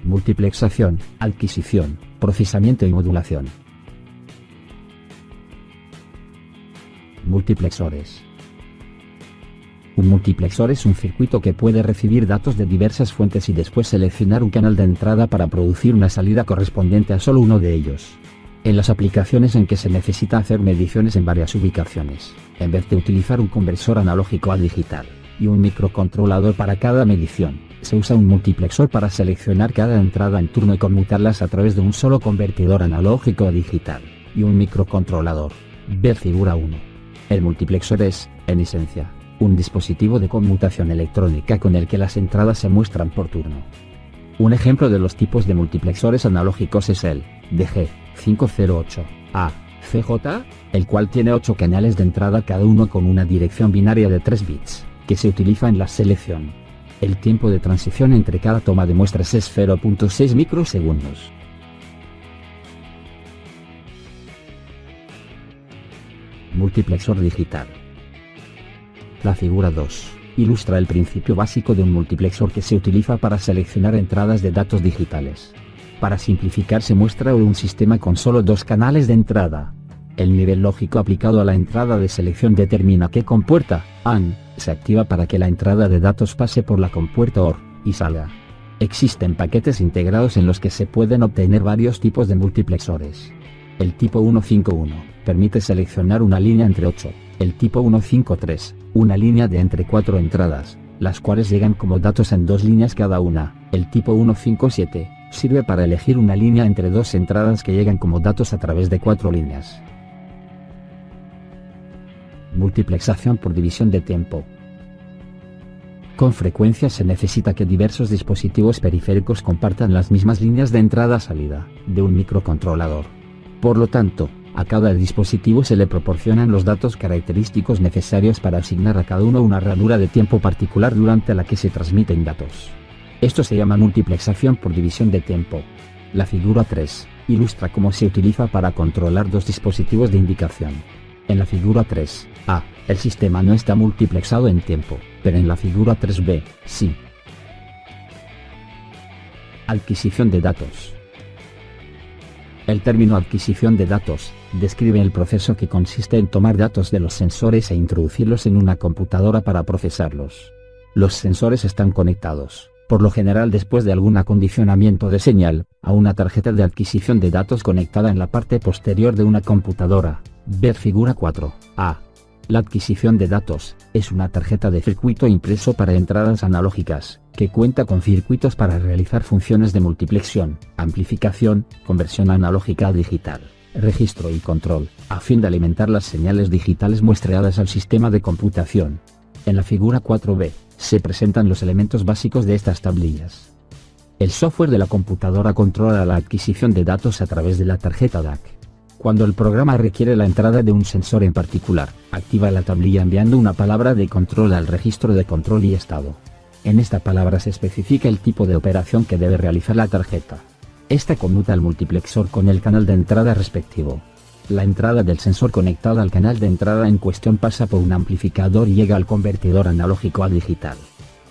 multiplexación, adquisición, procesamiento y modulación. Multiplexores. Un multiplexor es un circuito que puede recibir datos de diversas fuentes y después seleccionar un canal de entrada para producir una salida correspondiente a solo uno de ellos. En las aplicaciones en que se necesita hacer mediciones en varias ubicaciones, en vez de utilizar un conversor analógico a digital y un microcontrolador para cada medición, se usa un multiplexor para seleccionar cada entrada en turno y conmutarlas a través de un solo convertidor analógico a digital y un microcontrolador. Ver figura 1. El multiplexor es, en esencia, un dispositivo de conmutación electrónica con el que las entradas se muestran por turno. Un ejemplo de los tipos de multiplexores analógicos es el DG508A CJ, el cual tiene 8 canales de entrada cada uno con una dirección binaria de 3 bits, que se utiliza en la selección. El tiempo de transición entre cada toma de muestras es 0.6 microsegundos. Multiplexor digital. La figura 2 ilustra el principio básico de un multiplexor que se utiliza para seleccionar entradas de datos digitales. Para simplificar se muestra un sistema con solo 2 canales de entrada. El nivel lógico aplicado a la entrada de selección determina qué compuerta, AND, se activa para que la entrada de datos pase por la compuerta OR, y salga. Existen paquetes integrados en los que se pueden obtener varios tipos de multiplexores. El tipo 151 permite seleccionar una línea entre 8, el tipo 153, una línea de entre 4 entradas, las cuales llegan como datos en 2 líneas cada una. El tipo 157 sirve para elegir una línea entre 2 entradas que llegan como datos a través de 4 líneas. Multiplexación por división de tiempo. Con frecuencia se necesita que diversos dispositivos periféricos compartan las mismas líneas de entrada-salida de un microcontrolador. Por lo tanto, a cada dispositivo se le proporcionan los datos característicos necesarios para asignar a cada uno una ranura de tiempo particular durante la que se transmiten datos. Esto se llama multiplexación por división de tiempo. La figura 3 ilustra cómo se utiliza para controlar 2 dispositivos de indicación. En la figura 3A, el sistema no está multiplexado en tiempo, pero en la figura 3B, sí. Adquisición de datos. El término adquisición de datos describe el proceso que consiste en tomar datos de los sensores e introducirlos en una computadora para procesarlos. Los sensores están conectados, por lo general después de algún acondicionamiento de señal, a una tarjeta de adquisición de datos conectada en la parte posterior de una computadora. Ver figura 4A. La adquisición de datos es una tarjeta de circuito impreso para entradas analógicas, que cuenta con circuitos para realizar funciones de multiplexión, amplificación, conversión analógica a digital, registro y control, a fin de alimentar las señales digitales muestreadas al sistema de computación. En la figura 4B, se presentan los elementos básicos de estas tablillas. El software de la computadora controla la adquisición de datos a través de la tarjeta DAC. Cuando el programa requiere la entrada de un sensor en particular, activa la tablilla enviando una palabra de control al registro de control y estado. En esta palabra se especifica el tipo de operación que debe realizar la tarjeta. Esta conmuta al multiplexor con el canal de entrada respectivo. La entrada del sensor conectada al canal de entrada en cuestión pasa por un amplificador y llega al convertidor analógico a digital.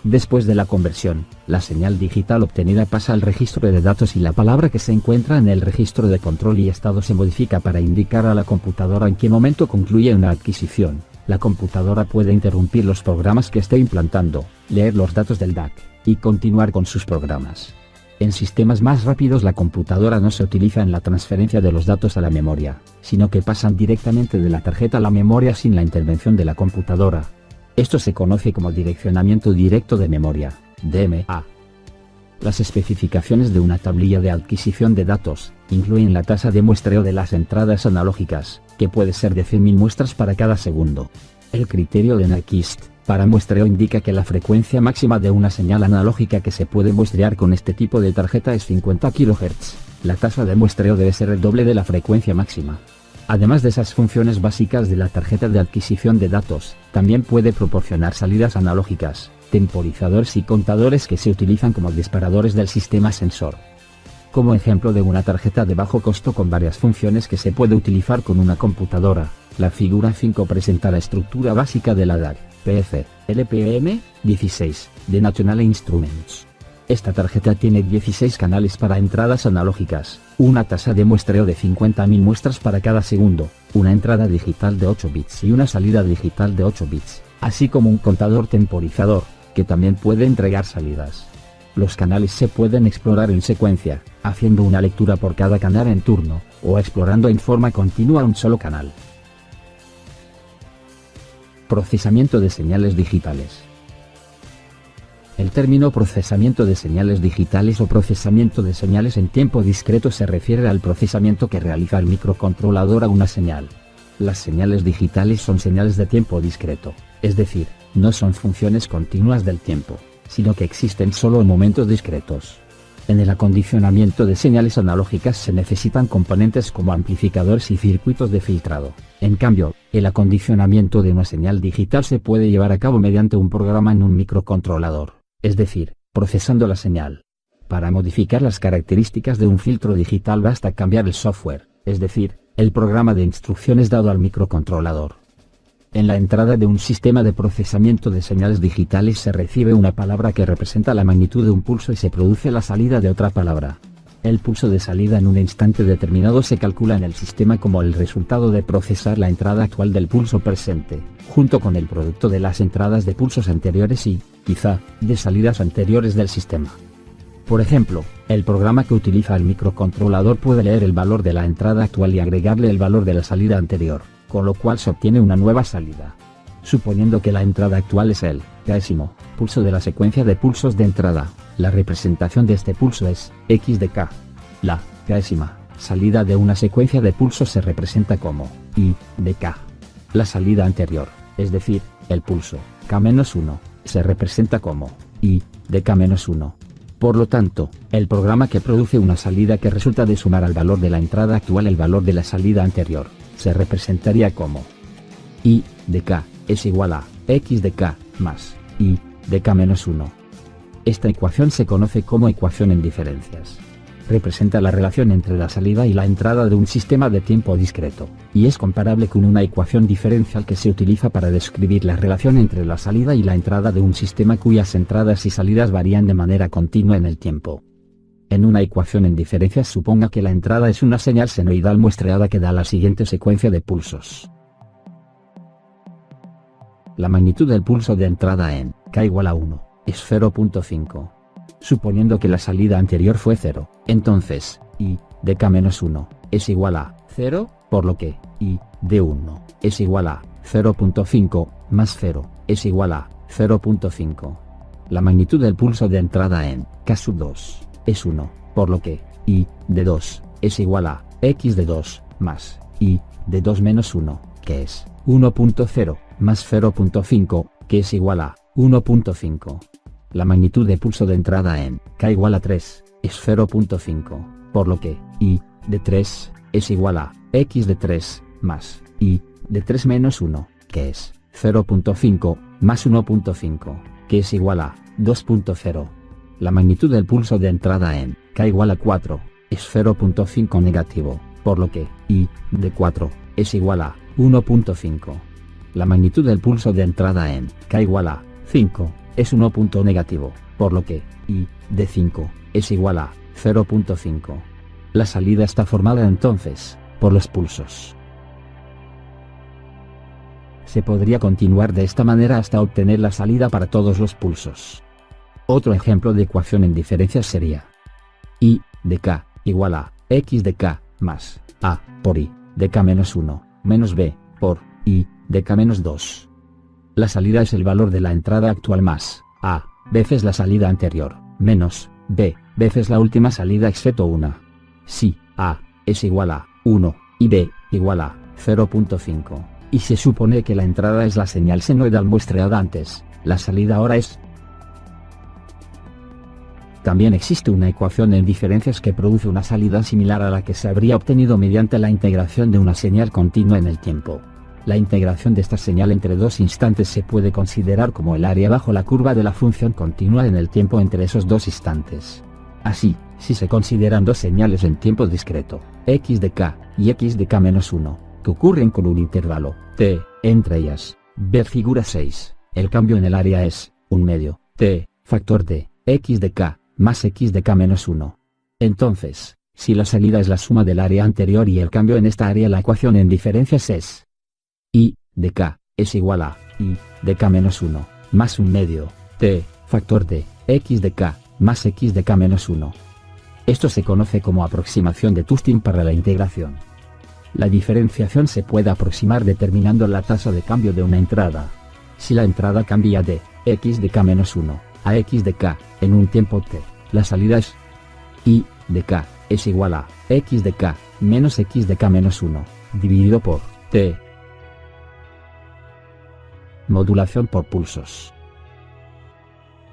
Después de la conversión, la señal digital obtenida pasa al registro de datos y la palabra que se encuentra en el registro de control y estado se modifica para indicar a la computadora en qué momento concluye una adquisición. La computadora puede interrumpir los programas que esté implantando, leer los datos del DAC, y continuar con sus programas. En sistemas más rápidos la computadora no se utiliza en la transferencia de los datos a la memoria, sino que pasan directamente de la tarjeta a la memoria sin la intervención de la computadora. Esto se conoce como direccionamiento directo de memoria, DMA. Las especificaciones de una tablilla de adquisición de datos incluyen la tasa de muestreo de las entradas analógicas, que puede ser de 100.000 muestras para cada segundo. El criterio de Nyquist para muestreo indica que la frecuencia máxima de una señal analógica que se puede muestrear con este tipo de tarjeta es 50 kHz. La tasa de muestreo debe ser el doble de la frecuencia máxima. Además de esas funciones básicas de la tarjeta de adquisición de datos, también puede proporcionar salidas analógicas, temporizadores y contadores que se utilizan como disparadores del sistema sensor. Como ejemplo de una tarjeta de bajo costo con varias funciones que se puede utilizar con una computadora, la figura 5 presenta la estructura básica de la DAC, PF, LPM, 16, de National Instruments. Esta tarjeta tiene 16 canales para entradas analógicas, una tasa de muestreo de 50.000 muestras para cada segundo, una entrada digital de 8 bits y una salida digital de 8 bits, así como un contador temporizador, que también puede entregar salidas. Los canales se pueden explorar en secuencia, haciendo una lectura por cada canal en turno, o explorando en forma continua un solo canal. Procesamiento de señales digitales. El término procesamiento de señales digitales o procesamiento de señales en tiempo discreto se refiere al procesamiento que realiza el microcontrolador a una señal. Las señales digitales son señales de tiempo discreto, es decir, no son funciones continuas del tiempo, sino que existen solo en momentos discretos. En el acondicionamiento de señales analógicas se necesitan componentes como amplificadores y circuitos de filtrado. En cambio, el acondicionamiento de una señal digital se puede llevar a cabo mediante un programa en un microcontrolador, es decir, procesando la señal. Para modificar las características de un filtro digital basta cambiar el software, es decir, el programa de instrucciones dado al microcontrolador. En la entrada de un sistema de procesamiento de señales digitales se recibe una palabra que representa la magnitud de un pulso y se produce la salida de otra palabra. El pulso de salida en un instante determinado se calcula en el sistema como el resultado de procesar la entrada actual del pulso presente, junto con el producto de las entradas de pulsos anteriores y, quizá, de salidas anteriores del sistema. Por ejemplo, el programa que utiliza el microcontrolador puede leer el valor de la entrada actual y agregarle el valor de la salida anterior, con lo cual se obtiene una nueva salida. Suponiendo que la entrada actual es el késimo pulso de la secuencia de pulsos de entrada, la representación de este pulso es x de k. La késima salida de una secuencia de pulsos se representa como i de k. La salida anterior, es decir, el pulso k-1, se representa como i de k-1. Por lo tanto, el programa que produce una salida que resulta de sumar al valor de la entrada actual el valor de la salida anterior, se representaría como i de k es igual a x de k más i de k-1. Esta ecuación se conoce como ecuación en diferencias. Representa la relación entre la salida y la entrada de un sistema de tiempo discreto, y es comparable con una ecuación diferencial que se utiliza para describir la relación entre la salida y la entrada de un sistema cuyas entradas y salidas varían de manera continua en el tiempo. En una ecuación en diferencias suponga que la entrada es una señal senoidal muestreada que da la siguiente secuencia de pulsos. La magnitud del pulso de entrada en k igual a 1 es 0.5. Suponiendo que la salida anterior fue 0, entonces, i de k-1 es igual a 0, por lo que i de 1 es igual a 0.5 más 0 es igual a 0.5. La magnitud del pulso de entrada en k2 es 1, por lo que i de 2 es igual a x de 2 más i de 2 menos 1, que es 1.0 más 0.5, que es igual a 1.5. La magnitud de pulso de entrada en k igual a 3 es 0.5, por lo que i de 3 es igual a x de 3 más i de 3 menos 1, que es 0.5 más 1.5, que es igual a 2.0. La magnitud del pulso de entrada en k igual a 4 es 0.5 negativo, por lo que i de 4 es igual a 1.5. La magnitud del pulso de entrada en k igual a 5 es 1 punto negativo, por lo que i de 5 es igual a 0.5. La salida está formada entonces por los pulsos. Se podría continuar de esta manera hasta obtener la salida para todos los pulsos. Otro ejemplo de ecuación en diferencias sería i de k igual a x de k más a por i de k-1 menos b por i de k-2. La salida es el valor de la entrada actual más a veces la salida anterior, menos b veces la última salida excepto una. Si a es igual a 1 y b igual a 0.5, y se supone que la entrada es la señal senoidal muestreada antes, la salida ahora es. También existe una ecuación en diferencias que produce una salida similar a la que se habría obtenido mediante la integración de una señal continua en el tiempo. La integración de esta señal entre dos instantes se puede considerar como el área bajo la curva de la función continua en el tiempo entre esos dos instantes. Así, si se consideran dos señales en tiempo discreto, x de k y x de k-1, que ocurren con un intervalo t entre ellas, ver figura 6, el cambio en el área es un medio t factor de x de k más x de k menos 1. Entonces, si la salida es la suma del área anterior y el cambio en esta área, la ecuación en diferencias es y de k es igual a y de k menos 1, más un medio, t, factor de x de k, más x de k menos 1. Esto se conoce como aproximación de Tustin para la integración. La diferenciación se puede aproximar determinando la tasa de cambio de una entrada. Si la entrada cambia de x de k menos 1 a x de k en un tiempo t, la salida es y de k es igual a x de k menos x de k menos 1, dividido por t. Modulación por pulsos.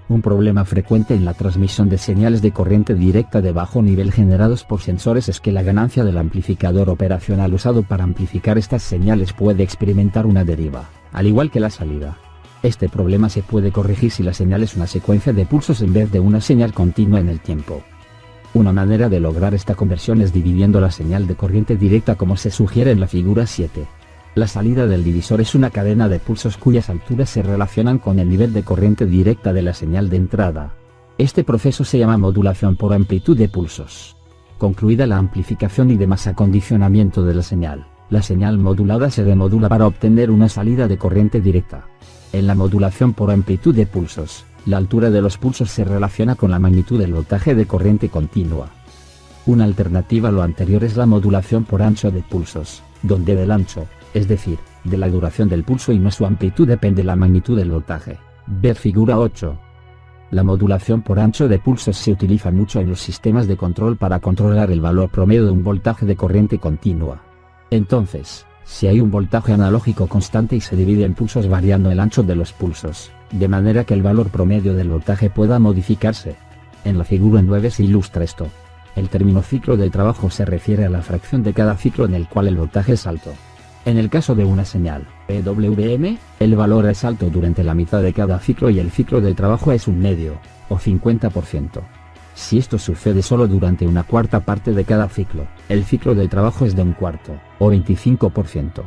Un problema frecuente en la transmisión de señales de corriente directa de bajo nivel generados por sensores es que la ganancia del amplificador operacional usado para amplificar estas señales puede experimentar una deriva, al igual que la salida. Este problema se puede corregir si la señal es una secuencia de pulsos en vez de una señal continua en el tiempo. Una manera de lograr esta conversión es dividiendo la señal de corriente directa como se sugiere en la figura 7. La salida del divisor es una cadena de pulsos cuyas alturas se relacionan con el nivel de corriente directa de la señal de entrada. Este proceso se llama modulación por amplitud de pulsos. Concluida la amplificación y demás acondicionamiento de la señal modulada se remodula para obtener una salida de corriente directa. En la modulación por amplitud de pulsos, la altura de los pulsos se relaciona con la magnitud del voltaje de corriente continua. Una alternativa a lo anterior es la modulación por ancho de pulsos, donde del ancho, es decir, de la duración del pulso y no su amplitud, depende la magnitud del voltaje. Ver figura 8. La modulación por ancho de pulsos se utiliza mucho en los sistemas de control para controlar el valor promedio de un voltaje de corriente continua. Entonces, si hay un voltaje analógico constante y se divide en pulsos variando el ancho de los pulsos, de manera que el valor promedio del voltaje pueda modificarse. En la figura 9 se ilustra esto. El término ciclo del trabajo se refiere a la fracción de cada ciclo en el cual el voltaje es alto. En el caso de una señal PWM, el valor es alto durante la mitad de cada ciclo y el ciclo del trabajo es un medio, o 50%. Si esto sucede solo durante una cuarta parte de cada ciclo, el ciclo del trabajo es de un cuarto, o 25%.